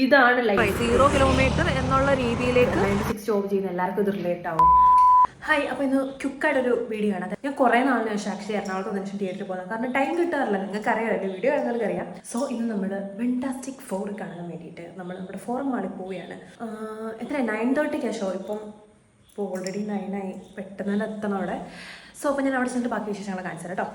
ഇതാണ് life. 0 kilometre എന്നുള്ള രീതിയിലേക്ക് 96 ജോബ് ചെയ്യുന്ന എല്ലാവർക്കും ഇത് റിലേറ്റ് ആവും. ഹായ്, അപ്പോൾ ഇന്ന് ക്യുക്കായിട്ടൊരു വീഡിയോ ആണ്. ഞാൻ കുറേ നാളിന് ശേഷം ആക്ച്വലി എറണാകുളത്ത് വന്നിട്ട് തിയേറ്ററിൽ പോകുന്നത്, കാരണം ടൈം കിട്ടാറില്ല. നിങ്ങൾക്ക് അറിയാം, എൻ്റെ വീഡിയോ കാണുന്നവർക്ക് അറിയാം. സോ ഇന്ന് നമ്മൾ ഫെന്റാസ്റ്റിക് 4 കാണാൻ വേണ്ടിയിട്ട് നമ്മൾ നമ്മുടെ ഫോറം മാളിൽ പോവുകയാണ്. എത്ര 9:30 ഷോ. ഇപ്പോൾ ഓൾറെഡി 9 ആയി. പെട്ടെന്ന് തന്നെ എത്തണം അവിടെ. സോ അപ്പോൾ ഞാൻ അവിടെ ചെന്നിട്ട് ബാക്കി വിശേഷങ്ങൾ കാണിച്ചു തരാം കേട്ടോ.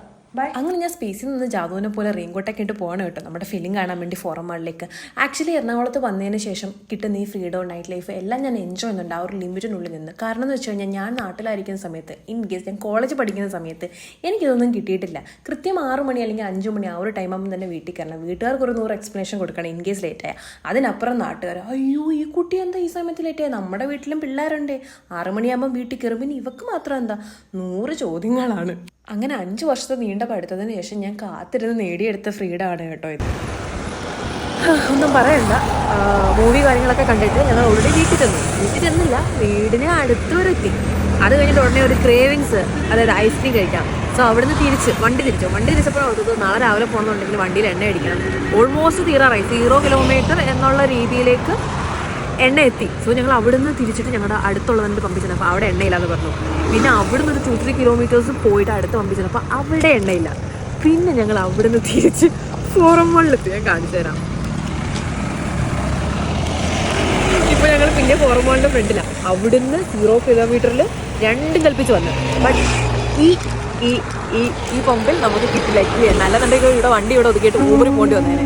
അങ്ങനെ ഞാൻ സ്പേസിൽ നിന്ന് ജാതുവിനെ പോലെ റെയിൻകോട്ടൊക്കെ ഇട്ട് പോകണം കേട്ടോ, നമ്മുടെ ഫിലിം കാണാൻ വേണ്ടി ഫോറം മാളിലേക്ക്. ആക്ച്വലി എറണാകുളത്ത് വന്നതിന് ശേഷം കിട്ടുന്ന ഈ ഫ്രീഡം, നൈറ്റ് ലൈഫ് എല്ലാം ഞാൻ എൻജോയ് ചെയ്യുന്നുണ്ട് ആ ഒരു ലിമിറ്റിനുള്ളിൽ നിന്ന്. കാരണം എന്ന് വെച്ച് കഴിഞ്ഞാൽ ഞാൻ നാട്ടിലായിരിക്കുന്ന സമയത്ത്, ഇൻ കേസ് ഞാൻ കോളേജ് പഠിക്കുന്ന സമയത്ത് എനിക്കിതൊന്നും കിട്ടിയിട്ടില്ല. കൃത്യം 6 മണി അല്ലെങ്കിൽ 5 മണി ആ ഒരു ടൈം ആകുമ്പോൾ തന്നെ വീട്ടിൽ കയറണം. വീട്ടുകാർക്ക് ഒരു 100 എക്സ്പ്ലനേഷൻ കൊടുക്കണം ഇൻ കേസ് ലേറ്റായ. അതിനപ്പുറം നാട്ടുകാർ, അയ്യോ ഈ കുട്ടി എന്താ ഈ സമയത്ത് ലേറ്റായ, നമ്മുടെ വീട്ടിലും പിള്ളേരുണ്ട്, 6 മണിയാകുമ്പോൾ വീട്ടിൽ കയറും, പിന്നെ ഇവക്ക് മാത്രം എന്താ, 100 ചോദ്യങ്ങളാണ്. അങ്ങനെ 5 വർഷത്തെ നീണ്ട പഠിത്തത്തിന് ശേഷം ഞാൻ കാത്തിരുന്ന് നേടിയെടുത്ത ഫ്രീഡമാണ് കേട്ടോ ഇത്. ഒന്നും പറയണ്ട. മൂവി കാര്യങ്ങളൊക്കെ കണ്ടിട്ട് ഞങ്ങൾ ഓൾറെഡി വീട്ടിൽ ചെന്നില്ല, വീടിന് അടുത്തൊരെത്തി. അത് കഴിഞ്ഞിട്ട് ഉടനെ ഒരു ക്രേവിങ്സ്, അതായത് ഐസ്ക്രീം കഴിക്കാം. സോ അവിടുന്ന് വണ്ടി തിരിച്ചപ്പോൾ ഓർത്തത് നാളെ രാവിലെ പോകുന്നുണ്ടെങ്കിൽ വണ്ടിയിൽ എണ്ണ അടിക്കണം. ഓൾമോസ്റ്റ് തീരാറായി. 0 കിലോമീറ്റർ എന്നുള്ള രീതിയിലേക്ക് എണ്ണ എത്തി. സോ ഞങ്ങൾ അവിടുന്ന് തിരിച്ചിട്ട് ഞങ്ങളുടെ അടുത്തുള്ളതിൻ്റെ പമ്പിൽ ചെന്നപ്പോൾ അവിടെ എണ്ണയില്ലാന്ന് പറഞ്ഞു. പിന്നെ അവിടുന്ന് ഒരു 2-3 കിലോമീറ്റേഴ്സ് പോയിട്ട് അടുത്ത് പമ്പിൽ ചെന്നപ്പോൾ അവിടെ എണ്ണയില്ല. പിന്നെ ഞങ്ങൾ അവിടുന്ന് തിരിച്ച് ഫോറം മാളിലെത്തി. ഞാൻ കാണിച്ചു തരാം. ഇപ്പോൾ ഞങ്ങൾ പിന്നെ ഫോറം മാളിൻ്റെ ഫ്രണ്ടിലാണ്. അവിടുന്ന് 0 കിലോമീറ്ററിൽ രണ്ടും കൽപ്പിച്ച് വന്നു. ബട്ട് ഈ പമ്പിൽ നമുക്ക് കിട്ടില്ല. നല്ലതുണ്ടെങ്കിൽ ഇവിടെ ഒതുക്കിയിട്ട് ഊബറിൽ പോകേണ്ടി വന്നേനെ.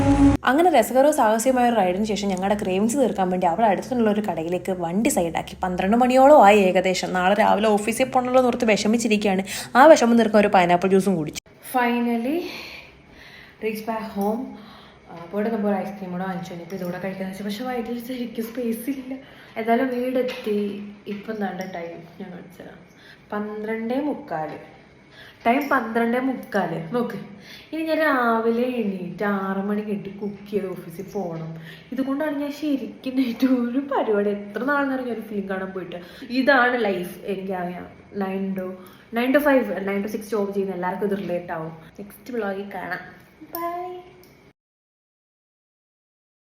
അങ്ങനെ രസകരവും സാഹസികമായ ഒരു റൈഡിന് ശേഷം ഞങ്ങളുടെ ക്രേവിങ്സ് തീർക്കാൻ വേണ്ടി അവിടെ അടുത്തുള്ള ഒരു കടയിലേക്ക് വണ്ടി സൈഡാക്കി. 12 മണിയോളം ആയി ഏകദേശം. നാളെ രാവിലെ ഓഫീസിൽ പോകണല്ലോ എന്ന് ഓർത്ത് വിഷമിച്ചിരിക്കുകയാണ്. ആ വിഷമം തീർക്കാൻ ഒരു പൈനാപ്പിൾ ജ്യൂസും കുടിച്ചു. Finally reach back home. പോയിട്ട് നമ്മൾ ഒരു ഐസ്ക്രീം കൂടെ വാങ്ങിച്ചു. ഇപ്പോൾ ഇതുകൂടെ കഴിക്കാന്ന് വെച്ചാൽ, പക്ഷെ വൈകിട്ട് ശരിക്കും സ്പേസ് ഇല്ല. ഏതായാലും വീടെത്തി. ഇപ്പം നല്ല ടൈം ഞാൻ കാണിച്ചത് 12:45. ടൈം 12:45. നോക്ക്, ഇനി ഞാൻ രാവിലെ എണീറ്റ് 6 മണിക്ക് എട്ടി കുക്ക് ചെയ്ത് ഓഫീസിൽ പോകണം. ഇതുകൊണ്ടാണ് ഞാൻ ശരിക്കും ഒരു പരിപാടി എത്ര നാളെന്ന് ഒരു ഫിലിം കാണാൻ പോയിട്ട്. ഇതാണ് ലൈഫ്. എനിക്കറിയാം 9 to 5 9 to 6 ജോബ് ചെയ്യുന്ന എല്ലാവർക്കും ഇത് റിലേറ്റ് ആവും. നെക്സ്റ്റ് വ്ളോഗിൽ കാണാം. ബൈ.